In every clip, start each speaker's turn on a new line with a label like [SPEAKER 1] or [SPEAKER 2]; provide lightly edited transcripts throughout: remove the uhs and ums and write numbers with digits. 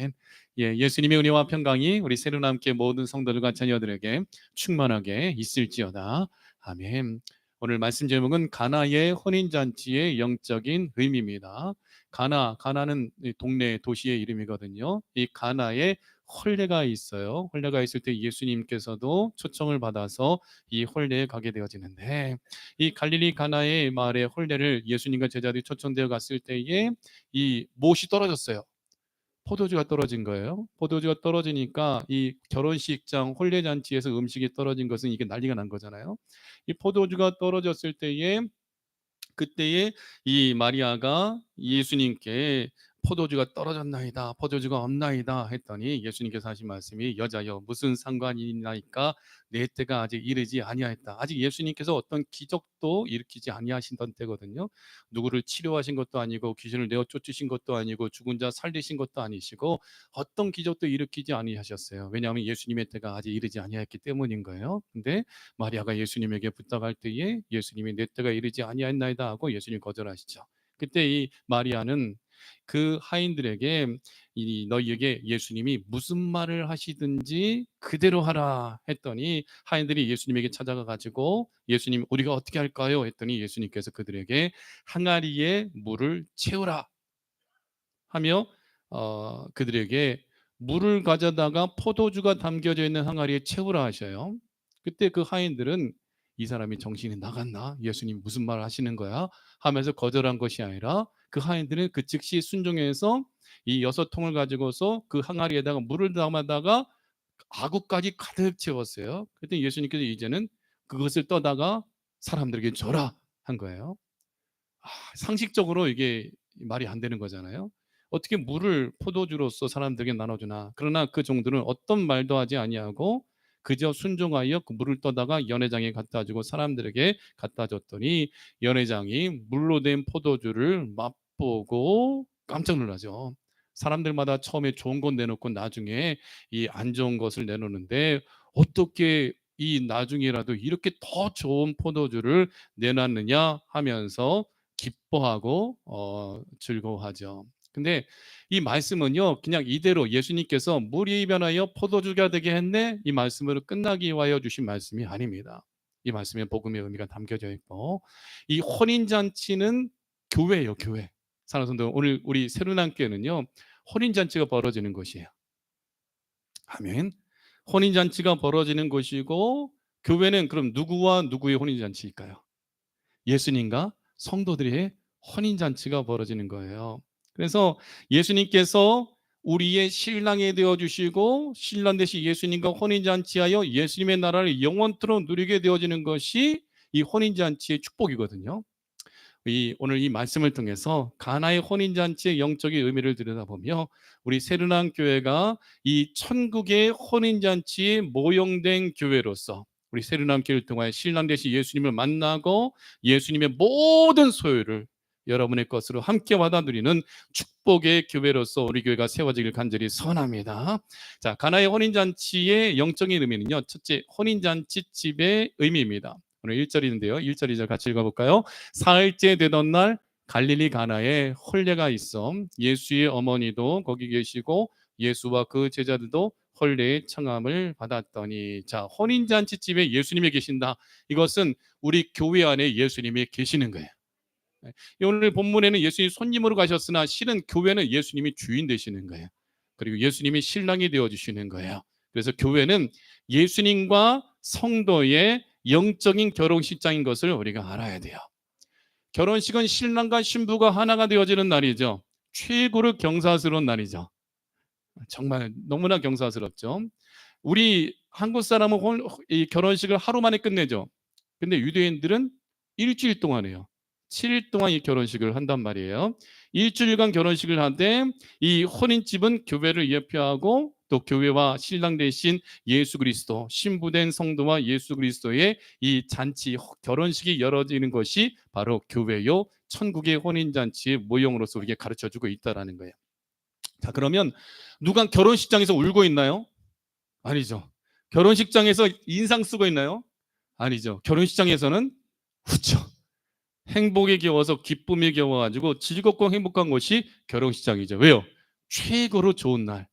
[SPEAKER 1] 아멘. 예, 예수님의 은혜와 평강이 우리 새로남교회 모든 성도들과 자녀들에게 충만하게 있을지어다. 아멘. 오늘 말씀 제목은 가나의 혼인잔치의 영적인 의미입니다. 가나는 이 동네 도시의 이름이거든요. 이 가나에 혼례가 있어요. 혼례가 있을 때 예수님께서도 초청을 받아서 이 혼례에 가게 되어지는데, 이 갈릴리 가나의 마을의 혼례를 예수님과 제자들이 초청되어 갔을 때에 이 못이 떨어졌어요. 포도주가 떨어진 거예요. 포도주가 떨어지니까 이 결혼식장 혼례잔치에서 음식이 떨어진 것은 이게 난리가 난 거잖아요. 이 포도주가 떨어졌을 때에 그때에 이 마리아가 예수님께 포도주가 떨어졌나이다, 포도주가 없나이다 했더니 예수님께서 하신 말씀이 여자여 무슨 상관이 있나이까 내 때가 아직 이르지 아니하였다. 아직 예수님께서 어떤 기적도 일으키지 아니하신던 때거든요. 누구를 치료하신 것도 아니고 귀신을 내어 쫓으신 것도 아니고 죽은 자 살리신 것도 아니시고 어떤 기적도 일으키지 아니하셨어요. 왜냐하면 예수님의 때가 아직 이르지 아니하였기 때문인 거예요. 근데 마리아가 예수님에게 부탁할 때에 예수님이 내 때가 이르지 아니하였나이다 하고 예수님 거절하시죠. 그때 이 마리아는 그 하인들에게 너희에게 예수님이 무슨 말을 하시든지 그대로 하라 했더니 하인들이 예수님에게 찾아가 가지고 예수님 우리가 어떻게 할까요? 했더니 예수님께서 그들에게 항아리에 물을 채우라 하며 그들에게 물을 가져다가 포도주가 담겨져 있는 항아리에 채우라 하셔요. 그때 그 하인들은 이 사람이 정신이 나갔나? 예수님 무슨 말 하시는 거야? 하면서 거절한 것이 아니라 그 하인들은 그 즉시 순종해서 이 6통을 가지고서 그 항아리에다가 물을 담아다가 아구까지 가득 채웠어요. 그때 예수님께서 이제는 그것을 떠다가 사람들에게 줘라 한 거예요. 상식적으로 이게 말이 안 되는 거잖아요. 어떻게 물을 포도주로서 사람들에게 나눠주나. 그러나 그 종들은 어떤 말도 하지 아니하고 그저 순종하여 그 물을 떠다가 연회장에 갖다 주고 사람들에게 갖다 줬더니 연회장이 물로 된 포도주를 맛보고 깜짝 놀라죠. 사람들마다 처음에 좋은 것 내놓고 나중에 이 안 좋은 것을 내놓는데 어떻게 이 나중이라도 이렇게 더 좋은 포도주를 내놨느냐 하면서 기뻐하고 즐거워하죠. 근데 이 말씀은요 그냥 이대로 예수님께서 물이 변하여 포도주가 되게 했네 이 말씀으로 끝나기 위하여 주신 말씀이 아닙니다. 이 말씀에 복음의 의미가 담겨져 있고 이 혼인잔치는 교회예요. 교회. 사랑하는 성도 오늘 우리 새로남교회는요 혼인잔치가 벌어지는 곳이에요. 아멘. 혼인잔치가 벌어지는 곳이고 교회는 그럼 누구와 누구의 혼인잔치일까요? 예수님과 성도들의 혼인잔치가 벌어지는 거예요. 그래서 예수님께서 우리의 신랑이 되어주시고 신랑 대신 예수님과 혼인잔치하여 예수님의 나라를 영원토록 누리게 되어지는 것이 이 혼인잔치의 축복이거든요. 오늘 이 말씀을 통해서 가나의 혼인잔치의 영적인 의미를 들여다보며 우리 새로난 교회가 이 천국의 혼인잔치에 모형된 교회로서 우리 새로난 교회를 통하여 신랑 되신 예수님을 만나고 예수님의 모든 소유를 여러분의 것으로 함께 받아들이는 축복의 교회로서 우리 교회가 세워지길 간절히 소원합니다. 자, 가나의 혼인잔치의 영적인 의미는요, 첫째, 혼인잔치 집의 의미입니다. 오늘 1절인데요. 1절, 2절 같이 읽어볼까요? 사흘째 되던 날 갈릴리 가나에 혼례가 있어 예수의 어머니도 거기 계시고 예수와 그 제자들도 혼례의 청함을 받았더니 자 혼인잔치집에 예수님이 계신다. 이것은 우리 교회 안에 예수님이 계시는 거예요. 오늘 본문에는 예수님이 손님으로 가셨으나 실은 교회는 예수님이 주인 되시는 거예요. 그리고 예수님이 신랑이 되어주시는 거예요. 그래서 교회는 예수님과 성도의 영적인 결혼식장인 것을 우리가 알아야 돼요. 결혼식은 신랑과 신부가 하나가 되어지는 날이죠. 최고로 경사스러운 날이죠. 정말 너무나 경사스럽죠. 우리 한국 사람은 이 결혼식을 하루 만에 끝내죠. 근데 유대인들은 일주일 동안 해요. 7일 동안 이 결혼식을 한단 말이에요. 일주일간 결혼식을 하되 이 혼인집은 교회를 예표하고 또 교회와 신랑 대신 예수 그리스도, 신부된 성도와 예수 그리스도의 이 잔치 결혼식이 열어지는 것이 바로 교회요 천국의 혼인잔치의 모형으로서 우리에게 가르쳐주고 있다는 거예요. 자, 그러면 누가 결혼식장에서 울고 있나요? 아니죠. 결혼식장에서 인상 쓰고 있나요? 아니죠. 결혼식장에서는 웃죠. 행복에 겨워서 기쁨에 겨워가지고 즐겁고 행복한 곳이 결혼식장이죠. 왜요? 최고로 좋은 날,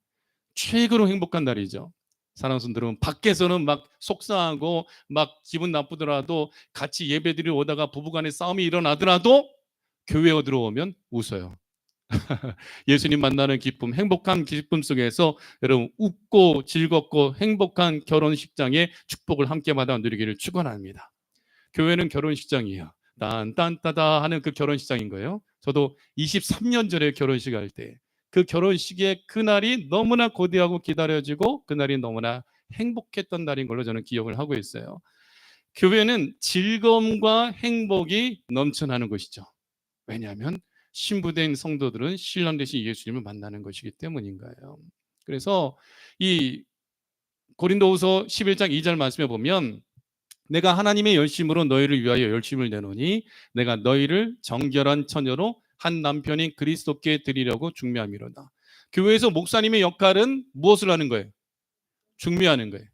[SPEAKER 1] 최고로 행복한 날이죠. 사랑하는 성도들은 밖에서는 막 속상하고 막 기분 나쁘더라도 같이 예배드리러 오다가 부부간에 싸움이 일어나더라도 교회에 들어오면 웃어요. 예수님 만나는 기쁨, 행복한 기쁨 속에서 여러분 웃고 즐겁고 행복한 결혼식장의 축복을 함께 받아 누리기를 축원합니다. 교회는 결혼식장이에요. 딴딴따다 하는 그 결혼식장인 거예요. 저도 23년 전에 결혼식 할 때 그 결혼식의 그날이 너무나 고대하고 기다려지고 그날이 너무나 행복했던 날인 걸로 저는 기억을 하고 있어요. 교회는 즐거움과 행복이 넘쳐나는 곳이죠. 왜냐하면 신부된 성도들은 신랑 되신 예수님을 만나는 것이기 때문인 거예요. 그래서 이 고린도후서 11장 2절 말씀에 보면 내가 하나님의 열심으로 너희를 위하여 열심을 내노니 내가 너희를 정결한 처녀로 한 남편인 그리스도께 드리려고 중매함이로다. 교회에서 목사님의 역할은 무엇을 하는 거예요? 중매하는 거예요.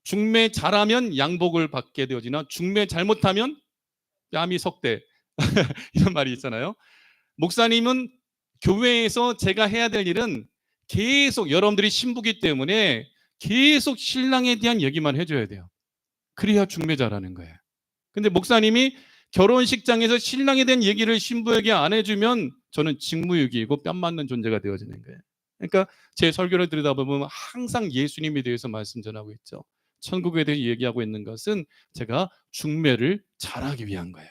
[SPEAKER 1] 중매 잘하면 양복을 받게 되어지나 중매 잘못하면 뺨이 석대 이런 말이 있잖아요. 목사님은 교회에서 제가 해야 될 일은 계속 여러분들이 신부기 때문에 계속 신랑에 대한 얘기만 해줘야 돼요. 그래야 중매 잘하는 거예요. 근데 목사님이 결혼식장에서 신랑에 대한 얘기를 신부에게 안 해주면 저는 직무유기이고 뺨 맞는 존재가 되어지는 거예요. 그러니까 제 설교를 들여다보면 항상 예수님에 대해서 말씀 전하고 있죠. 천국에 대해 얘기하고 있는 것은 제가 중매를 잘하기 위한 거예요.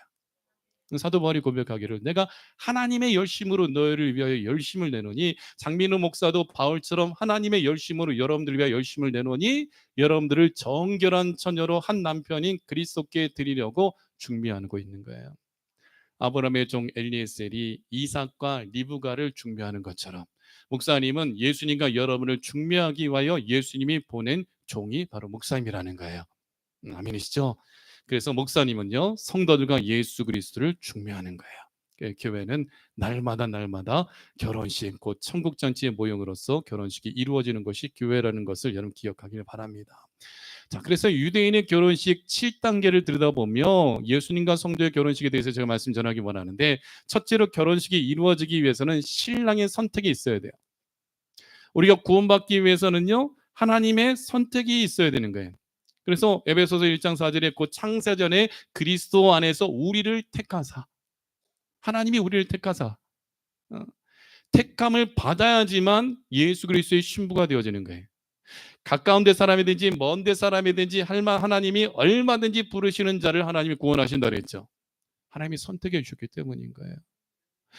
[SPEAKER 1] 사도 바울이 고백하기를 내가 하나님의 열심으로 너희를 위하여 열심을 내노니, 장민우 목사도 바울처럼 하나님의 열심으로 여러분들을 위하여 열심을 내노니 여러분들을 정결한 처녀로 한 남편인 그리스도께 드리려고 중매하고 있는 거예요. 아브라함의 종 엘리에셀이 이삭과 리브가를 중매하는 것처럼 목사님은 예수님과 여러분을 중매하기 위하여 예수님이 보낸 종이 바로 목사님이라는 거예요. 아멘이시죠? 그래서 목사님은요 성도들과 예수 그리스도를 중매하는 거예요. 교회는 날마다 결혼식 곧 천국잔치의 모형으로서 결혼식이 이루어지는 것이 교회라는 것을 여러분 기억하기를 바랍니다. 자, 그래서 유대인의 결혼식 7단계를 들여다보며 예수님과 성도의 결혼식에 대해서 제가 말씀 전하기 원하는데, 첫째로 결혼식이 이루어지기 위해서는 신랑의 선택이 있어야 돼요. 우리가 구원받기 위해서는요 하나님의 선택이 있어야 되는 거예요. 그래서 에베소서 1장 4절에 그 창세전에 그리스도 안에서 우리를 택하사, 하나님이 우리를 택하사 택함을 받아야지만 예수 그리스도의 신부가 되어지는 거예요. 가까운 데 사람이든지 먼 데 사람이든지 하나님이 얼마든지 부르시는 자를 하나님이 구원하신다 그랬죠. 하나님이 선택해 주셨기 때문인 거예요.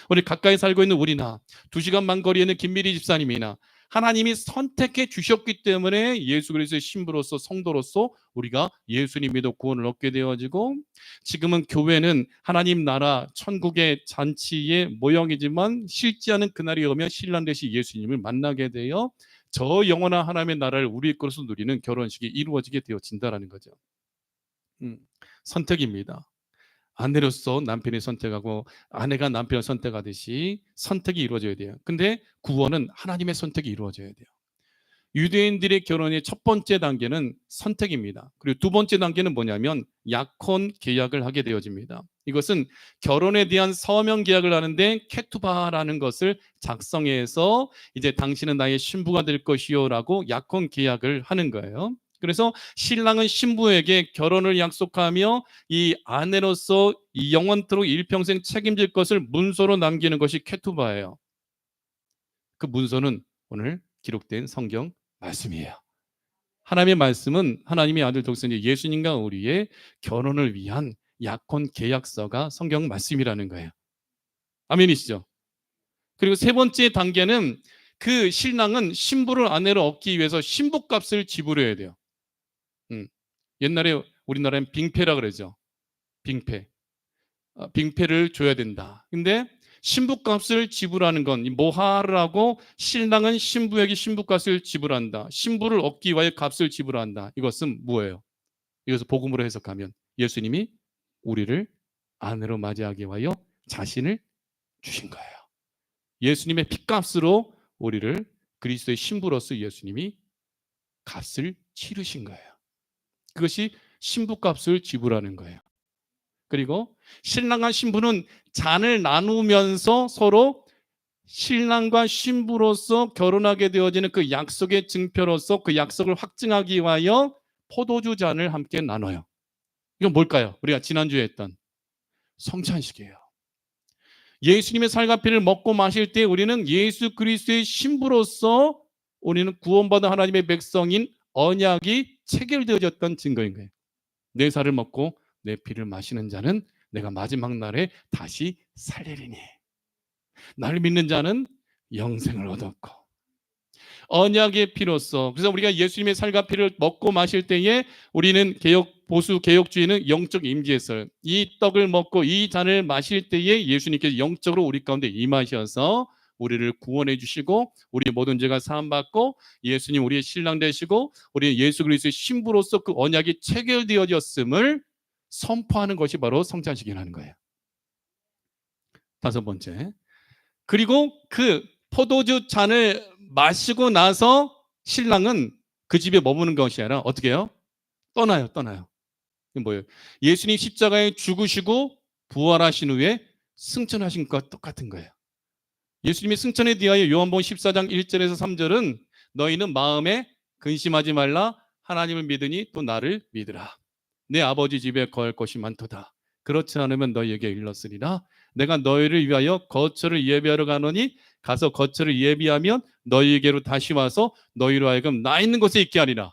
[SPEAKER 1] 우리 가까이 살고 있는 우리나 2시간 만 거리에 있는 김미리 집사님이나 하나님이 선택해 주셨기 때문에 예수 그리스도의 신부로서 성도로서 우리가 예수님 믿어 구원을 얻게 되어지고, 지금은 교회는 하나님 나라 천국의 잔치의 모형이지만 실지 않은 그날이 오면 신랑 되신 예수님을 만나게 되어 저 영원한 하나님의 나라를 우리 것으로 누리는 결혼식이 이루어지게 되어진다는 거죠. 선택입니다. 아내로서 남편이 선택하고 아내가 남편을 선택하듯이 선택이 이루어져야 돼요. 근데 구원은 하나님의 선택이 이루어져야 돼요. 유대인들의 결혼의 첫 번째 단계는 선택입니다. 그리고 두 번째 단계는 뭐냐면 약혼 계약을 하게 되어집니다. 이것은 결혼에 대한 서명 계약을 하는데 케투바라는 것을 작성해서 이제 당신은 나의 신부가 될 것이요라고 약혼 계약을 하는 거예요. 그래서 신랑은 신부에게 결혼을 약속하며 이 아내로서 이 영원토록 일평생 책임질 것을 문서로 남기는 것이 케투바예요. 그 문서는 오늘 기록된 성경 말씀이에요. 하나님의 말씀은 하나님의 아들 독생자 예수님과 우리의 결혼을 위한 약혼 계약서가 성경 말씀이라는 거예요. 아멘이시죠? 그리고 세 번째 단계는 그 신랑은 신부를 아내로 얻기 위해서 신부값을 지불해야 돼요. 옛날에 우리나라엔 빙패라 그러죠. 빙패. 빙패를 줘야 된다. 근데 신부값을 지불하는 건 모하르라고, 신랑은 신부에게 신부값을 지불한다. 신부를 얻기 위해 값을 지불한다. 이것은 뭐예요? 이것을 복음으로 해석하면 예수님이 우리를 아내로 맞이하기 위하여 자신을 주신 거예요. 예수님의 피값으로 우리를 그리스도의 신부로서 예수님이 값을 치르신 거예요. 그것이 신부값을 지불하는 거예요. 그리고 신랑과 신부는 잔을 나누면서 서로 신랑과 신부로서 결혼하게 되어지는 그 약속의 증표로서 그 약속을 확증하기 위하여 포도주 잔을 함께 나눠요. 이건 뭘까요? 우리가 지난주에 했던 성찬식이에요. 예수님의 살과 피를 먹고 마실 때 우리는 예수 그리스도의 신부로서 우리는 구원받은 하나님의 백성인 언약이 체결되어졌던 증거인 거예요. 내 살을 먹고 내 피를 마시는 자는 내가 마지막 날에 다시 살리리니 나를 믿는 자는 영생을 얻었고 언약의 피로서. 그래서 우리가 예수님의 살과 피를 먹고 마실 때에 우리는 보수 개혁주의는 영적 임재했어요. 이 떡을 먹고 이 잔을 마실 때에 예수님께서 영적으로 우리 가운데 임하셔서 우리를 구원해 주시고 우리 모든 죄가 사함받고 예수님 우리의 신랑 되시고 우리 예수 그리스도의 신부로서 그 언약이 체결되어졌음을 선포하는 것이 바로 성찬식이라는 거예요. 다섯 번째, 그리고 그 포도주 잔을 마시고 나서 신랑은 그 집에 머무는 것이 아니라 어떻게 해요? 떠나요. 이게 뭐예요? 예수님 십자가에 죽으시고 부활하신 후에 승천하신 것과 똑같은 거예요. 예수님이 승천에 대하여 요한복음 14장 1절에서 3절은 너희는 마음에 근심하지 말라. 하나님을 믿으니 또 나를 믿으라. 내 아버지 집에 거할 것이 많도다. 그렇지 않으면 너희에게 일렀으리라. 내가 너희를 위하여 거처를 예비하러 가노니 가서 거처를 예비하면 너희에게로 다시 와서 너희로 하여금 나 있는 곳에 있게 하리라.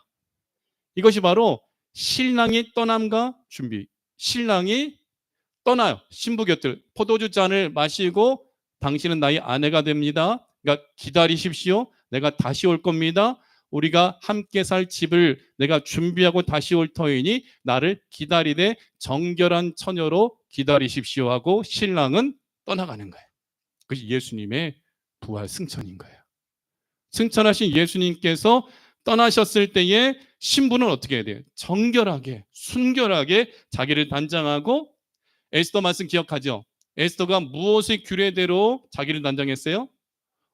[SPEAKER 1] 이것이 바로 신랑이 떠남과 준비. 신랑이 떠나요. 신부 곁을 포도주 잔을 마시고 당신은 나의 아내가 됩니다. 그러니까 기다리십시오. 내가 다시 올 겁니다. 우리가 함께 살 집을 내가 준비하고 다시 올 터이니 나를 기다리되 정결한 처녀로 기다리십시오 하고 신랑은 떠나가는 거예요. 그것이 예수님의 부활 승천인 거예요. 승천하신 예수님께서 떠나셨을 때에 신부는 어떻게 해야 돼요? 정결하게 순결하게 자기를 단장하고 에스더 말씀 기억하죠? 에스더가 무엇의 규례대로 자기를 단장했어요?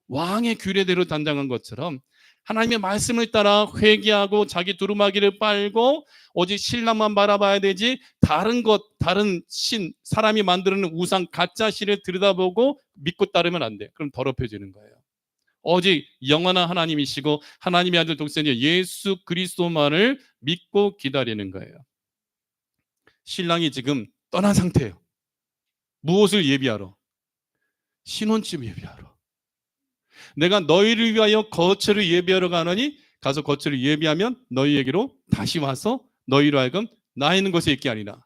[SPEAKER 1] 왕의 규례대로 단장한 것처럼 하나님의 말씀을 따라 회개하고 자기 두루마기를 빨고 오직 신랑만 바라봐야 되지 다른 신, 사람이 만드는 우상 가짜 신을 들여다보고 믿고 따르면 안 돼. 그럼 더럽혀지는 거예요. 오직 영원한 하나님이시고 하나님의 아들 독생자 예수 그리스도만을 믿고 기다리는 거예요. 신랑이 지금 떠난 상태예요. 무엇을 예비하러? 신혼집 예비하러. 내가 너희를 위하여 거처를 예비하러 가노니 가서 거처를 예비하면 너희에게로 다시 와서 너희로 하여금 나 있는 곳에 있게 하리라.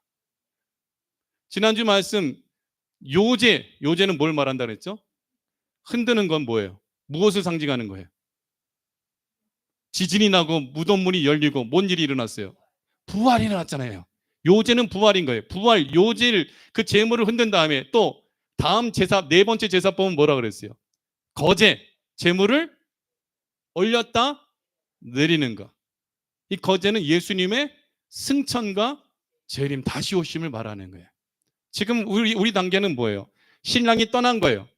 [SPEAKER 1] 지난주 말씀 요제는 뭘 말한다 그랬죠? 흔드는 건 뭐예요? 무엇을 상징하는 거예요? 지진이 나고 무덤문이 열리고 뭔 일이 일어났어요? 부활이 일어났잖아요. 요제는 부활인 거예요. 부활 요제를 그 제물을 흔든 다음에 또 다음 제사 네 번째 제사법은 뭐라 그랬어요? 거제 제물을 올렸다 내리는 거. 이 거제는 예수님의 승천과 재림 다시 오심을 말하는 거예요. 지금 우리 단계는 뭐예요? 신랑이 떠난 거예요.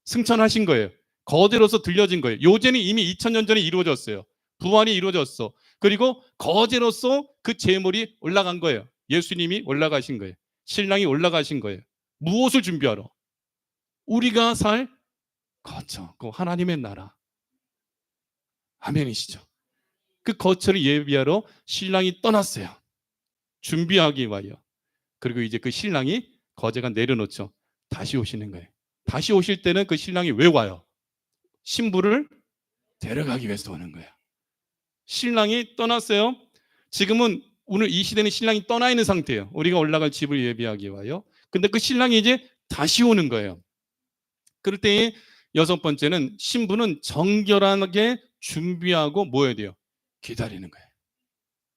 [SPEAKER 1] 승천하신 거예요. 거제로서 들려진 거예요. 요제는 이미 2000년 전에 이루어졌어요. 부활이 이루어졌어. 그리고 거제로서 그 제물이 올라간 거예요. 예수님이 올라가신 거예요. 신랑이 올라가신 거예요. 무엇을 준비하러? 우리가 살 거처, 그 하나님의 나라. 아멘이시죠? 그 거처를 예비하러 신랑이 떠났어요. 준비하기 위하여. 그리고 이제 그 신랑이 거제가 내려놓죠. 다시 오시는 거예요. 다시 오실 때는 그 신랑이 왜 와요? 신부를 데려가기 위해서 오는 거예요. 신랑이 떠났어요. 지금은 오늘 이 시대는 신랑이 떠나 있는 상태예요. 우리가 올라갈 집을 예비하기 위하여. 근데 그 신랑이 이제 다시 오는 거예요. 그럴 때에 여섯 번째는 신부는 정결하게 준비하고 뭐 해야 돼요? 기다리는 거예요.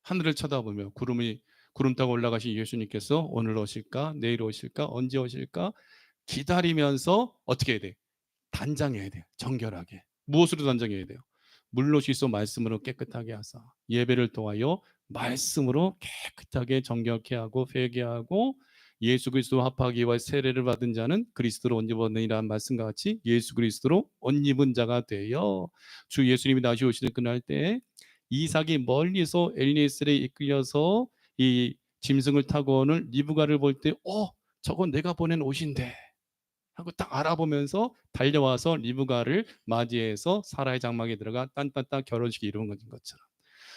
[SPEAKER 1] 하늘을 쳐다보며 구름 타고 올라가신 예수님께서 오늘 오실까? 내일 오실까? 언제 오실까? 기다리면서 어떻게 해야 돼? 단장해야 돼요. 정결하게. 무엇으로 단장해야 돼요? 물로 씻어 말씀으로 깨끗하게 하사 예배를 통하여 말씀으로 깨끗하게 정결케 하고 회개하고 예수 그리스도로 합하기 위하여 세례를 받은 자는 그리스도로 옷 입었느니라는 말씀과 같이 예수 그리스도로 옷 입은 자가 되어 주 예수님이 다시 오시는 그날 때 이삭이 멀리서 엘리에셀에 이끌려서 이 짐승을 타고 오는 리브가를 볼 때 저건 내가 보낸 옷인데 하고 딱 알아보면서 달려와서 리브가를 맞이해서 사라의 장막에 들어가 딴딴딴 결혼식이 이루어진 것처럼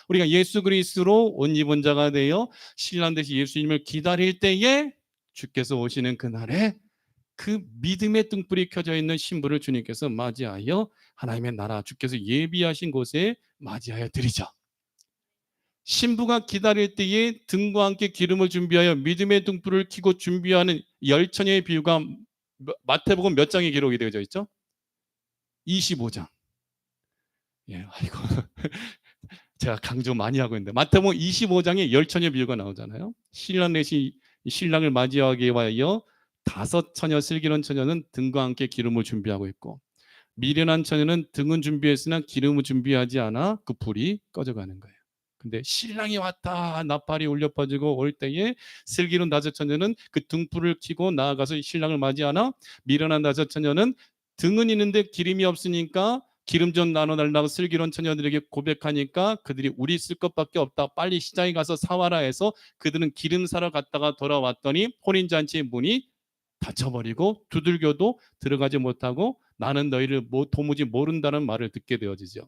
[SPEAKER 1] 우리가 예수 그리스도로 옷 입은 자가 되어 신랑 되신 예수님을 기다릴 때에 주께서 오시는 그날에 그 믿음의 등불이 켜져 있는 신부를 주님께서 맞이하여 하나님의 나라 주께서 예비하신 곳에 맞이하여 드리죠. 신부가 기다릴 때에 등과 함께 기름을 준비하여 믿음의 등불을 켜고 준비하는 열처녀의 비유가 마태복음 몇 장에 기록이 되어져 있죠? 25장. 예, 아이고. 제가 강조 많이 하고 있는데 마태복음 25장에 열처녀 비유가 나오잖아요. 신랑 내시 신랑을 맞이하기 위하여 5처녀 슬기로운 처녀는 등과 함께 기름을 준비하고 있고 미련한 처녀는 등은 준비했으나 기름을 준비하지 않아 그 불이 꺼져가는 거예요. 근데 신랑이 왔다 나팔이 울려 퍼지고 올 때에 슬기로운 5처녀는 그 등불을 켜고 나아가서 신랑을 맞이하나 미련한 5처녀는 등은 있는데 기름이 없으니까 기름 좀 나눠달라고 슬기로운 처녀들에게 고백하니까 그들이 우리 쓸 것밖에 없다 빨리 시장에 가서 사와라 해서 그들은 기름 사러 갔다가 돌아왔더니 혼인잔치의 문이 닫혀버리고 두들겨도 들어가지 못하고 나는 너희를 도무지 모른다는 말을 듣게 되어지죠.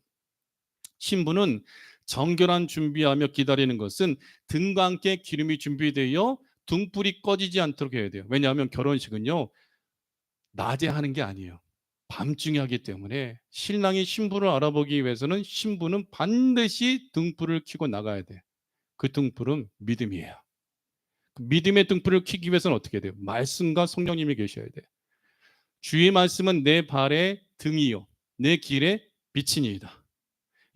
[SPEAKER 1] 신부는 정결한 준비하며 기다리는 것은 등과 함께 기름이 준비되어 등불이 꺼지지 않도록 해야 돼요. 왜냐하면 결혼식은요 낮에 하는 게 아니에요. 밤중에 하기 때문에 신랑이 신부를 알아보기 위해서는 신부는 반드시 등불을 켜고 나가야 돼. 그 등불은 믿음이에요. 그 믿음의 등불을 켜기 위해서는 어떻게 돼요? 말씀과 성령님이 계셔야 돼요. 주의 말씀은 내 발의 등이요 내 길의 빛이니이다.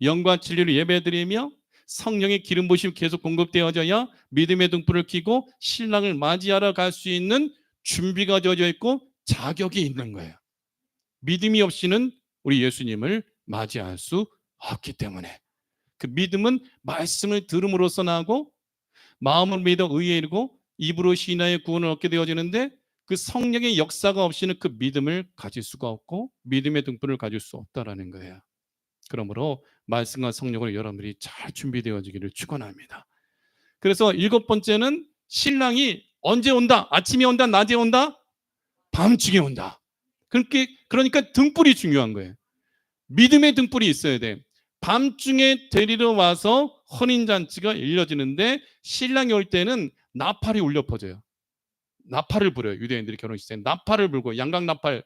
[SPEAKER 1] 영과 진리로 예배드리며 성령의 기름 부심이 계속 공급되어져야 믿음의 등불을 켜고 신랑을 맞이하러 갈 수 있는 준비가 되어져 있고 자격이 있는 거예요. 믿음이 없이는 우리 예수님을 맞이할 수 없기 때문에 그 믿음은 말씀을 들음으로써 나고 마음을 믿어 의에 이르고 입으로 신하의 구원을 얻게 되어지는데 그 성령의 역사가 없이는 그 믿음을 가질 수가 없고 믿음의 등불을 가질 수 없다라는 거예요. 그러므로 말씀과 성령으로 여러분들이 잘 준비되어지기를 축원합니다. 그래서 7번째는 신랑이 언제 온다? 아침에 온다? 낮에 온다? 밤중에 온다. 그러니까 등불이 중요한 거예요. 믿음의 등불이 있어야 돼. 밤중에 데리러 와서 혼인잔치가 이뤄지는데 신랑이 올 때는 나팔이 울려 퍼져요. 나팔을 불어요. 유대인들이 결혼식 때 나팔을 불고 양각 나팔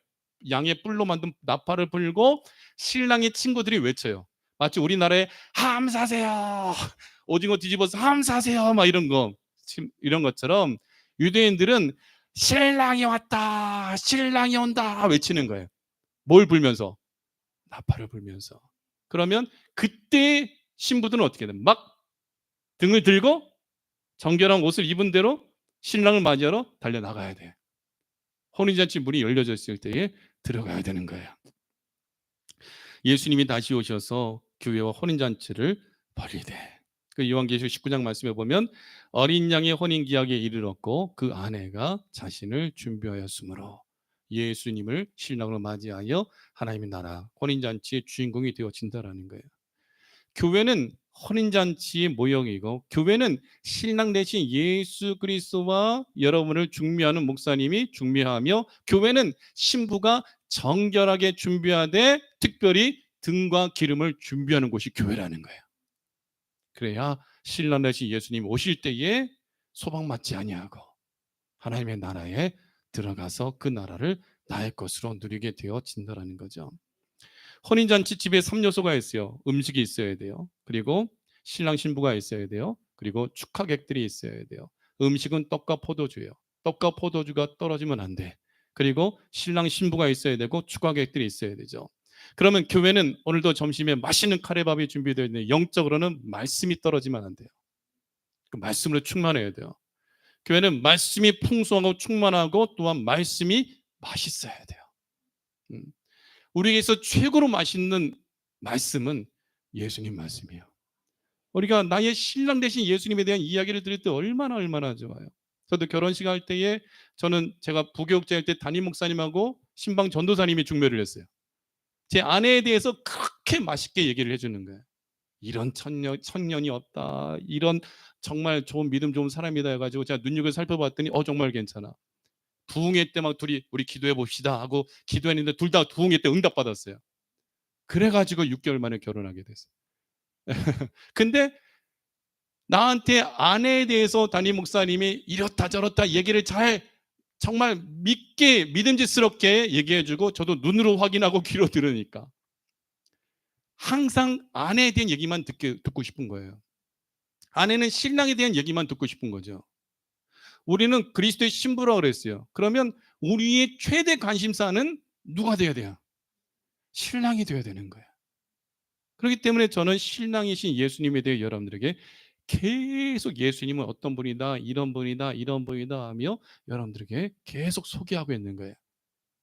[SPEAKER 1] 양의 뿔로 만든 나팔을 불고 신랑의 친구들이 외쳐요. 마치 우리나라에 함 사세요. 오징어 뒤집어서 함 사세요. 막 이런 것처럼 유대인들은 신랑이 왔다. 신랑이 온다 외치는 거예요. 뭘 불면서? 나팔을 불면서. 그러면 그때 신부들은 어떻게 돼? 막 등을 들고 정결한 옷을 입은 대로 신랑을 맞이하러 달려나가야 돼. 혼인잔치 문이 열려졌을 때에 들어가야 되는 거예요. 예수님이 다시 오셔서 교회와 혼인잔치를 벌이되 그 요한계시록 19장 말씀에 보면 어린 양의 혼인기약에 이르렀고 그 아내가 자신을 준비하였으므로 예수님을 신랑으로 맞이하여 하나님의 나라 혼인잔치의 주인공이 되어진다라는 거예요. 교회는 혼인잔치의 모형이고 교회는 신랑 대신 예수 그리스도와 여러분을 중미하는 목사님이 중미하며 교회는 신부가 정결하게 준비하되 특별히 등과 기름을 준비하는 곳이 교회라는 거예요. 그래야 신랑 대신 예수님 오실 때에 소망받지 아니하고 하나님의 나라에 들어가서 그 나라를 나의 것으로 누리게 되어진다라는 거죠. 혼인잔치 집에 3요소가 있어요. 음식이 있어야 돼요. 그리고 신랑 신부가 있어야 돼요. 그리고 축하객들이 있어야 돼요. 음식은 떡과 포도주예요. 떡과 포도주가 떨어지면 안 돼. 그리고 신랑 신부가 있어야 되고 축하객들이 있어야 되죠. 그러면 교회는 오늘도 점심에 맛있는 카레밥이 준비되어 있는데 영적으로는 말씀이 떨어지면 안 돼요. 그 말씀으로 충만해야 돼요. 교회는 말씀이 풍성하고 충만하고 또한 말씀이 맛있어야 돼요. 우리에게서 최고로 맛있는 말씀은 예수님 말씀이에요. 우리가 나의 신랑 대신 예수님에 대한 이야기를 들을 때 얼마나 좋아요. 저도 결혼식 할 때에 제가 부교육자일 때 담임 목사님하고 신방 전도사님이 중매를 했어요. 제 아내에 대해서 그렇게 맛있게 얘기를 해주는 거예요. 이런 천년이 없다. 이런 정말 좋은 믿음 좋은 사람이다 해가지고 제가 눈여겨 살펴봤더니 정말 괜찮아. 부흥회 때 막 둘이 우리 기도해 봅시다 하고 기도했는데 둘 다 부흥회 때 응답받았어요. 그래가지고 6개월 만에 결혼하게 됐어요. 근데 나한테 아내에 대해서 담임 목사님이 이렇다 저렇다 얘기를 잘 정말 믿음직스럽게 얘기해주고 저도 눈으로 확인하고 귀로 들으니까 항상 아내에 대한 얘기만 듣고 싶은 거예요. 아내는 신랑에 대한 얘기만 듣고 싶은 거죠. 우리는 그리스도의 신부라고 그랬어요. 그러면 우리의 최대 관심사는 누가 돼야 돼요? 신랑이 돼야 되는 거예요. 그렇기 때문에 저는 신랑이신 예수님에 대해 여러분들에게 계속 예수님은 어떤 분이다, 이런 분이다, 이런 분이다 하며 여러분들에게 계속 소개하고 있는 거예요.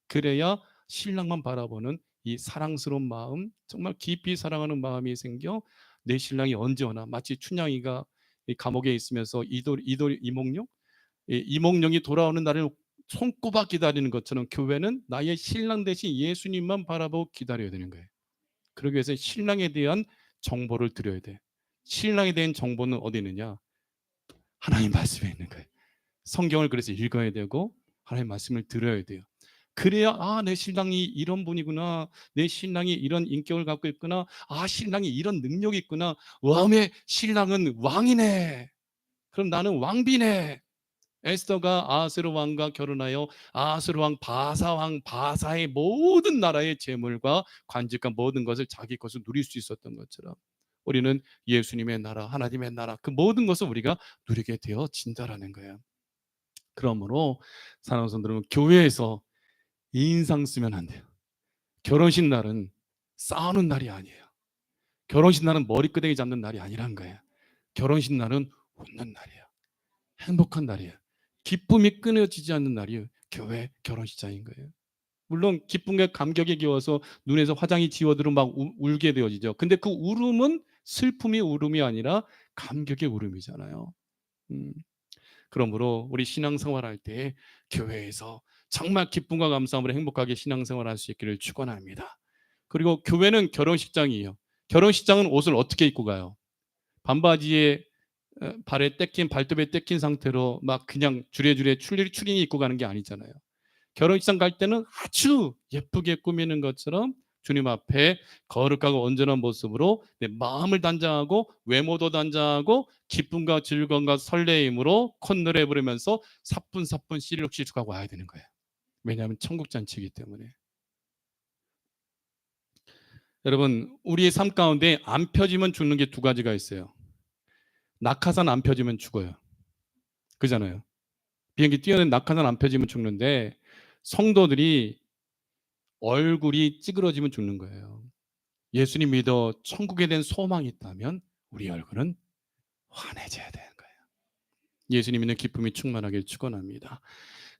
[SPEAKER 1] 그래야 신랑만 바라보는 이 사랑스러운 마음, 정말 깊이 사랑하는 마음이 생겨 내 신랑이 언제 오나, 마치 춘향이가 이 감옥에 있으면서 이몽룡이 돌아오는 날을 손꼽아 기다리는 것처럼 교회는 나의 신랑 대신 예수님만 바라보고 기다려야 되는 거예요. 그러기 위해서 신랑에 대한 정보를 드려야 돼. 신랑에 대한 정보는 어디 있느냐? 하나님 말씀에 있는 거예요. 성경을 그래서 읽어야 되고 하나님 말씀을 들어야 돼요. 그래야 내 신랑이 이런 분이구나. 내 신랑이 이런 인격을 갖고 있구나. 신랑이 이런 능력이 있구나. 왕의 신랑은 왕이네. 그럼 나는 왕비네. 에스더가 아하스로 왕과 결혼하여 아하스로 왕 바사의 모든 나라의 재물과 관직과 모든 것을 자기 것을 누릴 수 있었던 것처럼 우리는 예수님의 나라, 하나님의 나라, 그 모든 것을 우리가 누리게 되어진다라는 거예요. 그러므로 사랑하는 성도 여러분, 교회에서 인상 쓰면 안 돼요. 결혼식 날은 싸우는 날이 아니에요. 결혼식 날은 머리끄댕이 잡는 날이 아니란 거예요. 결혼식 날은 웃는 날이에요. 행복한 날이에요. 기쁨이 끊어지지 않는 날이 교회 결혼식장인 거예요. 물론 기쁨과 감격에 겨워서 눈에서 화장이 지워들어 막 울게 되어지죠. 근데 그 울음은 슬픔의 울음이 아니라 감격의 울음이잖아요. 음, 그러므로 우리 신앙생활할 때 교회에서 정말 기쁨과 감사함으로 행복하게 신앙생활할 수 있기를 축원합니다. 그리고 교회는 결혼식장이에요. 결혼식장은 옷을 어떻게 입고 가요? 반바지에 발에 떼낀 발톱에 떼낀 상태로 막 그냥 주레주레 추리닝 입고 가는 게 아니잖아요. 결혼식장 갈 때는 아주 예쁘게 꾸미는 것처럼 주님 앞에 거룩하고 온전한 모습으로 내 마음을 단장하고 외모도 단장하고 기쁨과 즐거움과 설레임으로 콧노래 부르면서 사뿐사뿐 시룩시룩하고 와야 되는 거예요. 왜냐하면 천국 잔치이기 때문에. 여러분, 우리의 삶 가운데 안 펴지면 죽는 게 두 가지가 있어요. 낙하산 안 펴지면 죽어요. 그잖아요. 비행기 뛰어낸 낙하산 안 펴지면 죽는데 성도들이 얼굴이 찌그러지면 죽는 거예요. 예수님 믿어 천국에 대한 소망이 있다면 우리 얼굴은 환해져야 되는 거예요. 예수님 믿는 기쁨이 충만하길 축원합니다.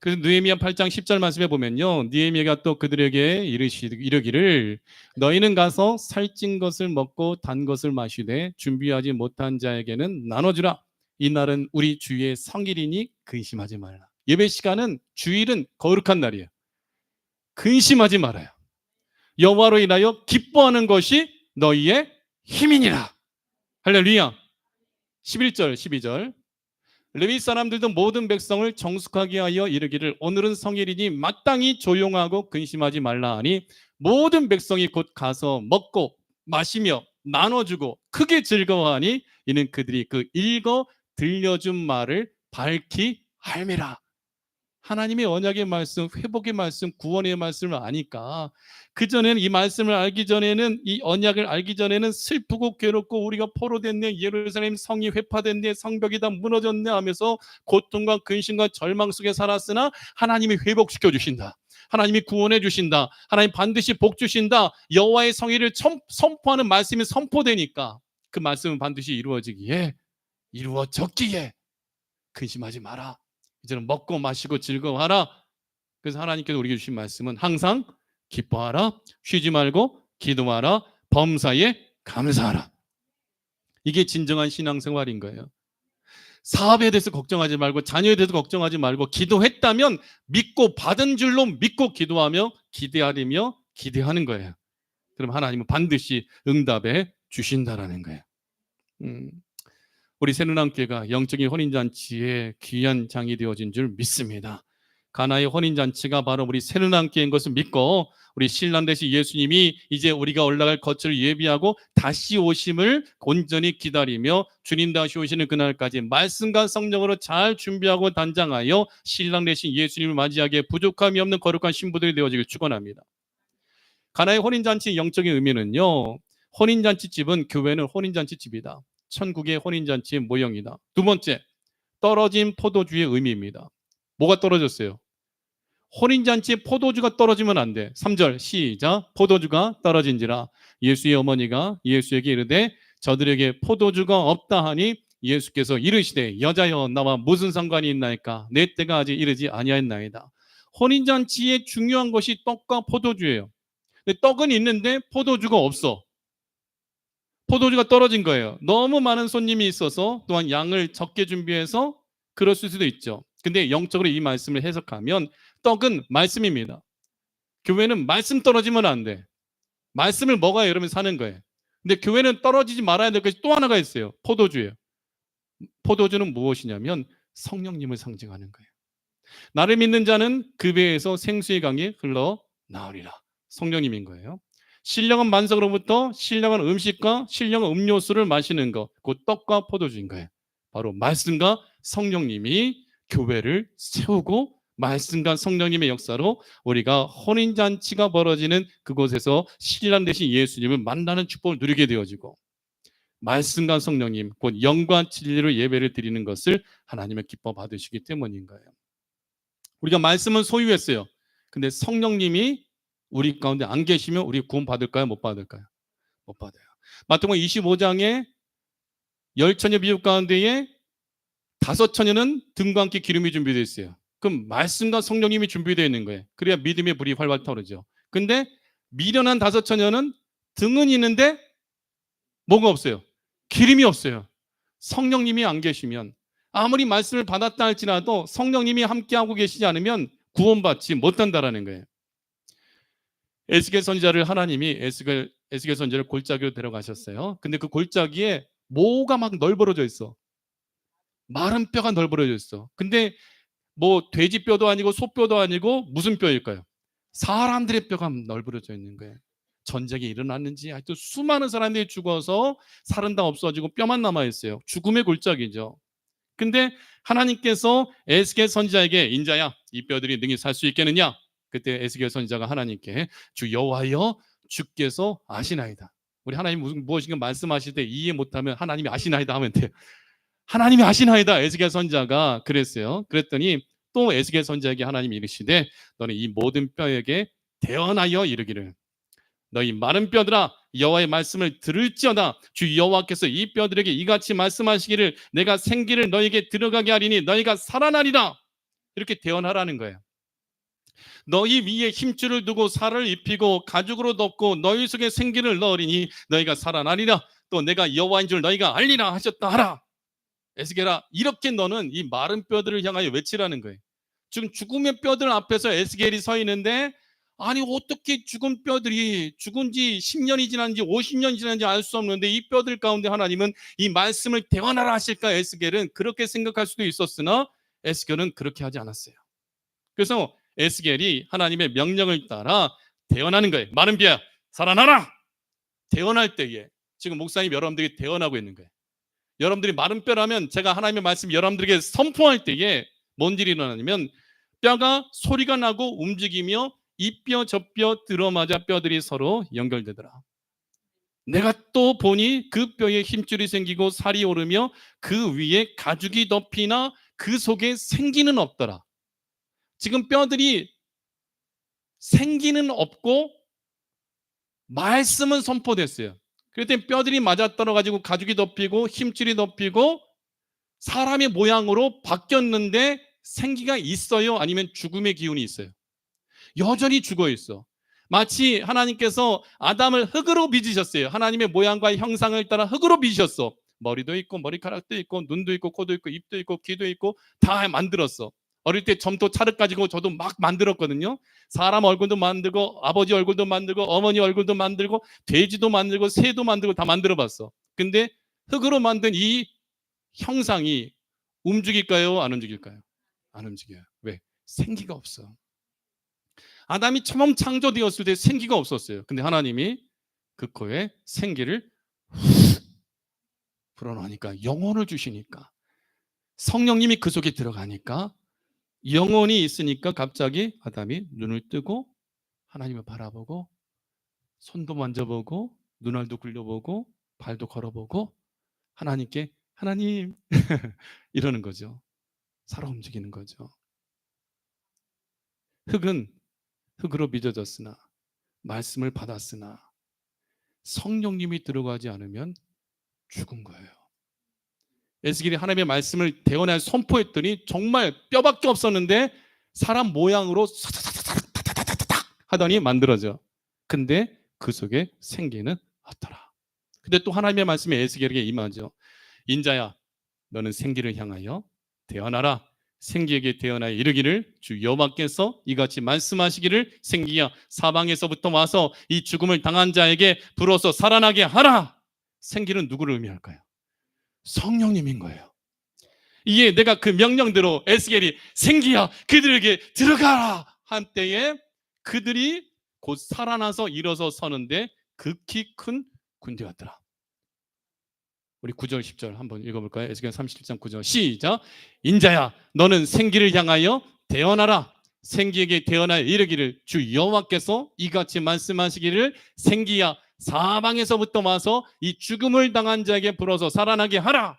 [SPEAKER 1] 그래서 느헤미야 8장 10절 말씀에 보면요, 느헤미야가 또 그들에게 이르기를 너희는 가서 살찐 것을 먹고 단 것을 마시되 준비하지 못한 자에게는 나눠주라. 이날은 우리 주의 성일이니 근심하지 말라. 예배 시간은 주일은 거룩한 날이에요. 근심하지 말아요. 여호와로 인하여 기뻐하는 것이 너희의 힘이니라. 할렐루야. 11절 12절 레위 사람들도 모든 백성을 정숙하게 하여 이르기를 오늘은 성일이니 마땅히 조용하고 근심하지 말라 하니 모든 백성이 곧 가서 먹고 마시며 나눠주고 크게 즐거워하니 이는 그들이 그 읽어 들려준 말을 밝히 알미라. 하나님의 언약의 말씀, 회복의 말씀, 구원의 말씀을 아니까 그전에는 이 말씀을 알기 전에는 이 언약을 알기 전에는 슬프고 괴롭고 우리가 포로됐네, 예루살렘 성이 회파됐네, 성벽이 다 무너졌네 하면서 고통과 근심과 절망 속에 살았으나 하나님이 회복시켜 주신다. 하나님이 구원해 주신다. 하나님 반드시 복 주신다. 여호와의 성의를 선포하는 말씀이 선포되니까 그 말씀은 반드시 이루어졌기에 근심하지 마라. 이제는 먹고 마시고 즐거워하라. 그래서 하나님께서 우리에게 주신 말씀은 항상 기뻐하라, 쉬지 말고 기도하라, 범사에 감사하라. 이게 진정한 신앙생활인 거예요. 사업에 대해서 걱정하지 말고 자녀에 대해서 걱정하지 말고 기도했다면 믿고 받은 줄로 믿고 기도하며 기대하리며 기대하는 거예요. 그럼 하나님은 반드시 응답해 주신다라는 거예요. 우리 새누남교회가 영적인 혼인잔치의 귀한 장이 되어진 줄 믿습니다. 가나의 혼인잔치가 바로 우리 새누남교인 것을 믿고 우리 신랑 되신 예수님이 이제 우리가 올라갈 거처를 예비하고 다시 오심을 온전히 기다리며 주님 다시 오시는 그날까지 말씀과 성령으로 잘 준비하고 단장하여 신랑 되신 예수님을 맞이하기에 부족함이 없는 거룩한 신부들이 되어지길 축원합니다. 가나의 혼인잔치의 영적인 의미는요, 혼인잔치집은 교회는 혼인잔치집이다. 천국의 혼인잔치의 모형이다. 두 번째, 떨어진 포도주의 의미입니다. 뭐가 떨어졌어요? 혼인잔치에 포도주가 떨어지면 안 돼. 3절 시작. 포도주가 떨어진지라 예수의 어머니가 예수에게 이르되 저들에게 포도주가 없다 하니 예수께서 이르시되 여자여 나와 무슨 상관이 있나이까 내 때가 아직 이르지 아니하였나이다. 혼인잔치의 중요한 것이 떡과 포도주예요. 근데 떡은 있는데 포도주가 없어. 포도주가 떨어진 거예요. 너무 많은 손님이 있어서 또한 양을 적게 준비해서 그랬을 수도 있죠. 근데 영적으로 이 말씀을 해석하면 떡은 말씀입니다. 교회는 말씀 떨어지면 안 돼. 말씀을 먹어야 여러분 사는 거예요. 근데 교회는 떨어지지 말아야 될 것이 또 하나가 있어요. 포도주예요. 포도주는 무엇이냐면 성령님을 상징하는 거예요. 나를 믿는 자는 그 배에서 생수의 강이 흘러나오리라. 성령님인 거예요. 신령한 만석으로부터 신령한 음식과 신령한 음료수를 마시는 것, 곧 떡과 포도주인 거예요. 바로 말씀과 성령님이 교회를 세우고 말씀과 성령님의 역사로 우리가 혼인잔치가 벌어지는 그곳에서 신랑 되신 예수님을 만나는 축복을 누리게 되어지고 말씀과 성령님, 곧 영과 진리로 예배를 드리는 것을 하나님의 기뻐 받으시기 때문인 거예요. 우리가 말씀은 소유했어요. 근데 성령님이 우리 가운데 안 계시면 우리 구원 받을까요? 못 받을까요? 못 받아요. 마태복음 25장에 10처녀 비유 가운데에 5처녀는 등과 함께 기름이 준비되어 있어요. 그럼 말씀과 성령님이 준비되어 있는 거예요. 그래야 믿음의 불이 활활 타오르죠. 근데 미련한 5처녀는 등은 있는데 뭐가 없어요? 기름이 없어요. 성령님이 안 계시면 아무리 말씀을 받았다 할지라도 성령님이 함께하고 계시지 않으면 구원받지 못한다라는 거예요. 에스겔 선지자를 하나님이 에스겔 선지자를 골짜기로 데려가셨어요. 근데 그 골짜기에 모가 막 널브러져 있어. 마른 뼈가 널브러져 있어. 근데 뭐 돼지 뼈도 아니고 소 뼈도 아니고 무슨 뼈일까요? 사람들의 뼈가 널브러져 있는 거예요. 전쟁이 일어났는지 하여튼 수많은 사람들이 죽어서 살은 다 없어지고 뼈만 남아 있어요. 죽음의 골짜기죠. 근데 하나님께서 에스겔 선지자에게 인자야 이 뼈들이 능히 살 수 있겠느냐? 그때 에스겔 선지자가 하나님께 주 여호와여 주께서 아시나이다. 우리 하나님 무엇인가 말씀하실 때 이해 못하면 하나님이 아시나이다 하면 돼요. 하나님이 아시나이다. 에스겔 선지자가 그랬어요. 그랬더니 또 에스겔 선지자에게 하나님이 이르시되 너는 이 모든 뼈에게 대언하여 이르기를 너희 마른 뼈들아 여호와의 말씀을 들을지어다 주 여호와께서 이 뼈들에게 이같이 말씀하시기를 내가 생기를 너희에게 들어가게 하리니 너희가 살아나리라. 이렇게 대언하라는 거예요. 너희 위에 힘줄을 두고 살을 입히고 가죽으로 덮고 너희 속에 생기를 넣으리니 너희가 살아나리라. 또 내가 여호와인 줄 너희가 알리라 하셨다 하라. 에스겔아 이렇게 너는 이 마른 뼈들을 향하여 외치라는 거예요. 지금 죽음의 뼈들 앞에서 에스겔이 서 있는데 아니 어떻게 죽은 뼈들이 죽은 지 10년이 지났는지 50년이 지났는지 알 수 없는데 이 뼈들 가운데 하나님은 이 말씀을 대언하라 하실까? 에스겔은 그렇게 생각할 수도 있었으나 에스겔은 그렇게 하지 않았어요. 그래서 에스겔이 하나님의 명령을 따라 대언하는 거예요. 마른 뼈야 살아나라. 대언할 때에 지금 목사님 여러분들이 대언하고 있는 거예요. 여러분들이 마른 뼈라면 제가 하나님의 말씀 여러분들에게 선포할 때에 뭔 일이 일어나냐면 뼈가 소리가 나고 움직이며 이 뼈 저 뼈 들어맞아 뼈들이 서로 연결되더라. 내가 또 보니 그 뼈에 힘줄이 생기고 살이 오르며 그 위에 가죽이 덮이나 그 속에 생기는 없더라. 지금 뼈들이 생기는 없고 말씀은 선포됐어요. 그랬더니 뼈들이 맞아떨어가지고 가죽이 덮이고 힘줄이 덮이고 사람의 모양으로 바뀌었는데 생기가 있어요? 아니면 죽음의 기운이 있어요? 여전히 죽어 있어. 마치 하나님께서 아담을 흙으로 빚으셨어요. 하나님의 모양과 형상을 따라 흙으로 빚으셨어. 머리도 있고 머리카락도 있고 눈도 있고 코도 있고 입도 있고 귀도 있고 다 만들었어. 어릴 때 점토 찰흙 가지고 저도 막 만들었거든요. 사람 얼굴도 만들고 아버지 얼굴도 만들고 어머니 얼굴도 만들고 돼지도 만들고 새도 만들고 다 만들어봤어. 근데 흙으로 만든 이 형상이 움직일까요? 안 움직일까요? 안 움직여요. 왜? 생기가 없어. 아담이 처음 창조되었을 때 생기가 없었어요. 근데 하나님이 그 코에 생기를 불어넣으니까, 영혼을 주시니까, 성령님이 그 속에 들어가니까, 영혼이 있으니까 갑자기 아담이 눈을 뜨고 하나님을 바라보고 손도 만져보고 눈알도 굴려보고 발도 걸어보고 하나님께 하나님 이러는 거죠. 살아 움직이는 거죠. 흙은 흙으로 빚어졌으나 말씀을 받았으나 성령님이 들어가지 않으면 죽은 거예요. 에스겔이 하나님의 말씀을 대언하여 선포했더니 정말 뼈밖에 없었는데 사람 모양으로 하더니 만들어져. 근데 그 속에 생기는 없더라. 근데 또 하나님의 말씀이 에스겔에게 임하죠. 인자야, 너는 생기를 향하여 대언하라. 생기에게 대언하여 이르기를 주 여호와께서 이같이 말씀하시기를 생기야 사방에서부터 와서 이 죽음을 당한 자에게 불어서 살아나게 하라. 생기는 누구를 의미할까요? 성령님인 거예요. 이게 내가 그 명령대로 에스겔이 생기야 그들에게 들어가라 한 때에 그들이 곧 살아나서 일어서 서는데 극히 큰 군대였더라. 우리 9절 10절 한번 읽어볼까요? 에스겔 37장 9절 시작. 인자야 너는 생기를 향하여 대언하라. 생기에게 대언하여 이르기를 주 여호와께서 이같이 말씀하시기를 생기야 사방에서부터 와서 이 죽음을 당한 자에게 불어서 살아나게 하라.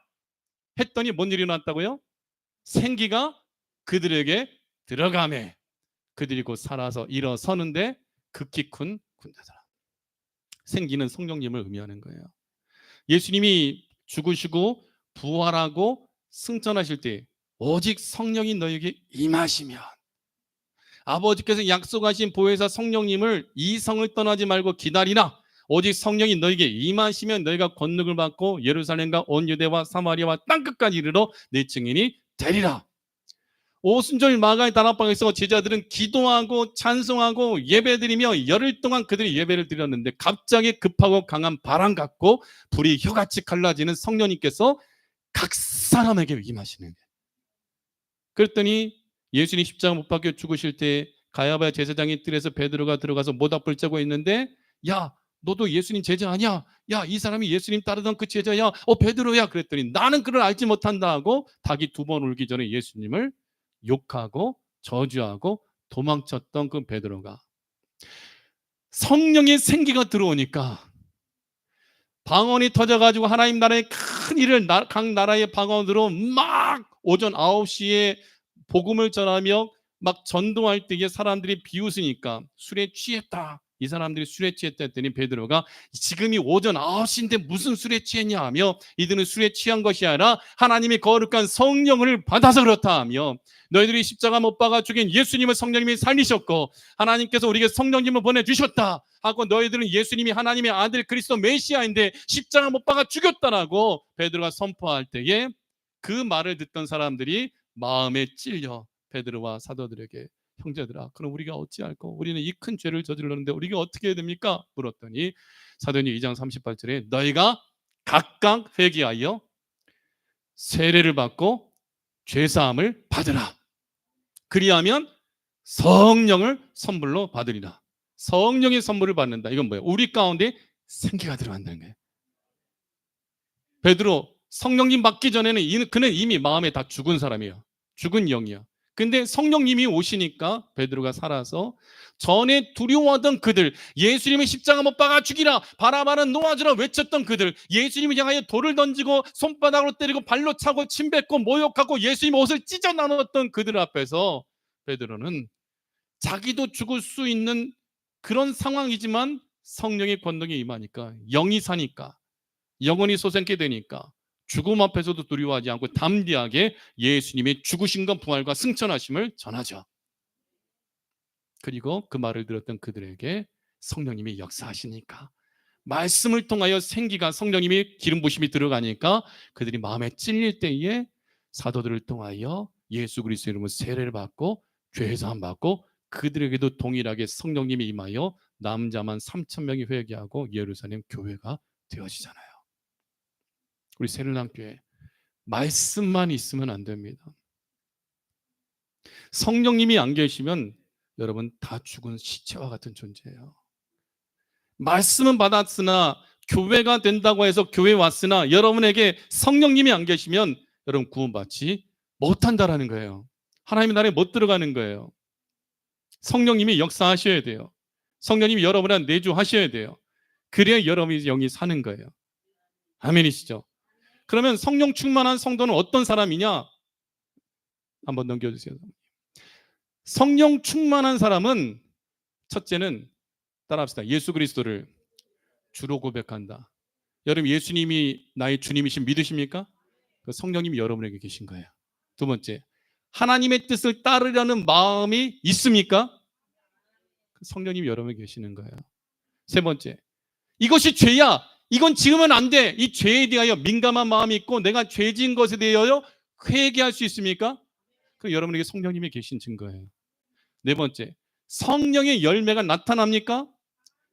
[SPEAKER 1] 했더니 뭔 일이 났다고요? 생기가 그들에게 들어가매 그들이 곧 살아서 일어서는데 극히 큰 군대더라. 생기는 성령님을 의미하는 거예요. 예수님이 죽으시고 부활하고 승천하실 때 오직 성령이 너에게 임하시면 아버지께서 약속하신 보혜사 성령님을 이 성을 떠나지 말고 기다리라. 오직 성령이 너에게 임하시면 너희가 권능을 받고 예루살렘과 온 유대와 사마리아와 땅끝까지 이르러 내 증인이 되리라. 오순절 마가의 다락방에서 제자들은 기도하고 찬송하고 예배드리며 열흘 동안 그들이 예배를 드렸는데 갑자기 급하고 강한 바람 같고 불이 혀같이 갈라지는 성령님께서 각 사람에게 임하시는 거예요. 그랬더니 예수님 십자가 못 박혀 죽으실 때 가야바 제사장의 뜰에서 베드로가 들어가서 모닥불 쬐고 있는데 야 너도 예수님 제자 아니야? 야 이 사람이 예수님 따르던 그 제자야. 베드로야. 그랬더니 나는 그를 알지 못한다 하고 닭이 2번 울기 전에 예수님을 욕하고 저주하고 도망쳤던 그 베드로가 성령의 생기가 들어오니까 방언이 터져가지고 하나님 나라의 큰 일을 각 나라의 방언으로 막 오전 9시에 복음을 전하며 막 전도할 때에 사람들이 비웃으니까 술에 취했다. 이 사람들이 술에 취했다 했더니 베드로가 지금이 오전 9시인데 무슨 술에 취했냐 하며 이들은 술에 취한 것이 아니라 하나님의 거룩한 성령을 받아서 그렇다 하며 너희들이 십자가 못 박아 죽인 예수님을 성령님이 살리셨고 하나님께서 우리에게 성령님을 보내주셨다 하고 너희들은 예수님이 하나님의 아들 그리스도 메시아인데 십자가 못 박아 죽였다라고 베드로가 선포할 때에 그 말을 듣던 사람들이 마음에 찔려 베드로와 사도들에게 형제들아 그럼 우리가 어찌할꼬 우리는 이 큰 죄를 저질렀는데 우리가 어떻게 해야 됩니까? 물었더니 사도행전 2장 38절에 너희가 각각 회개하여 세례를 받고 죄사함을 받으라. 그리하면 성령을 선물로 받으리라. 성령의 선물을 받는다. 이건 뭐예요? 우리 가운데 생기가 들어간다는 거예요. 베드로 성령님 받기 전에는 그는 이미 마음에 다 죽은 사람이에요. 죽은 영이야. 근데 성령님이 오시니까 베드로가 살아서 전에 두려워하던 그들 예수님의 십자가 못 박아 죽이라 바라바는 놓아주라 외쳤던 그들 예수님을 향하여 돌을 던지고 손바닥으로 때리고 발로 차고 침 뱉고 모욕하고 예수님 옷을 찢어 나눴던 그들 앞에서 베드로는 자기도 죽을 수 있는 그런 상황이지만 성령의 권능이 임하니까 영이 사니까 영혼이 솟게 되니까 죽음 앞에서도 두려워하지 않고 담대하게 예수님의 죽으신 것 부활과 승천하심을 전하죠. 그리고 그 말을 들었던 그들에게 성령님이 역사하시니까 말씀을 통하여 생기가 성령님이 기름 부심이 들어가니까 그들이 마음에 찔릴 때에 사도들을 통하여 예수 그리스도의 이름으로 세례를 받고 죄 사함 받고 그들에게도 동일하게 성령님이 임하여 남자만 3,000명이 회개하고 예루살렘 교회가 되어지잖아요. 우리 새누리교회 말씀만 있으면 안 됩니다. 성령님이 안 계시면 여러분 다 죽은 시체와 같은 존재예요. 말씀은 받았으나 교회가 된다고 해서 교회에 왔으나 여러분에게 성령님이 안 계시면 여러분 구원받지 못한다라는 거예요. 하나님의 나라에 못 들어가는 거예요. 성령님이 역사하셔야 돼요. 성령님이 여러분한테 내주하셔야 돼요. 그래야 여러분의 영이 사는 거예요. 아멘이시죠? 그러면 성령 충만한 성도는 어떤 사람이냐? 한번 넘겨주세요. 성령 충만한 사람은 첫째는 따라합시다. 예수 그리스도를 주로 고백한다. 여러분 예수님이 나의 주님이신 믿으십니까? 그 성령님이 여러분에게 계신 거예요. 두 번째, 하나님의 뜻을 따르려는 마음이 있습니까? 그 성령님이 여러분에게 계시는 거예요. 세 번째, 이것이 죄야. 이건 지으면 안 돼. 이 죄에 대하여 민감한 마음이 있고 내가 죄 지은 것에 대하여 회개할 수 있습니까? 그 여러분에게 성령님이 계신 증거예요. 네 번째, 성령의 열매가 나타납니까?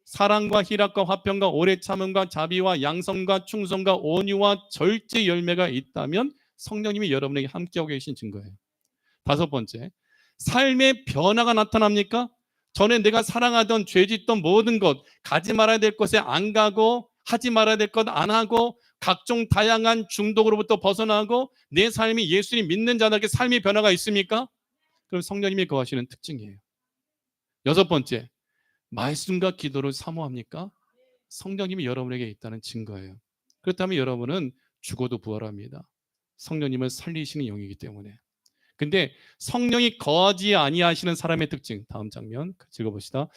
[SPEAKER 1] 사랑과 희락과 화평과 오래 참음과 자비와 양성과 충성과 온유와 절제 열매가 있다면 성령님이 여러분에게 함께하고 계신 증거예요. 다섯 번째, 삶의 변화가 나타납니까? 전에 내가 사랑하던 죄 짓던 모든 것, 가지 말아야 될 것에 안 가고 하지 말아야 될 것 안 하고 각종 다양한 중독으로부터 벗어나고 내 삶이 예수님 믿는 자들에게 삶의 변화가 있습니까? 그럼 성령님이 거하시는 특징이에요. 여섯 번째, 말씀과 기도를 사모합니까? 성령님이 여러분에게 있다는 증거예요. 그렇다면 여러분은 죽어도 부활합니다. 성령님을 살리시는 영이기 때문에. 근데 성령이 거하지 아니하시는 사람의 특징, 다음 장면 읽어봅시다.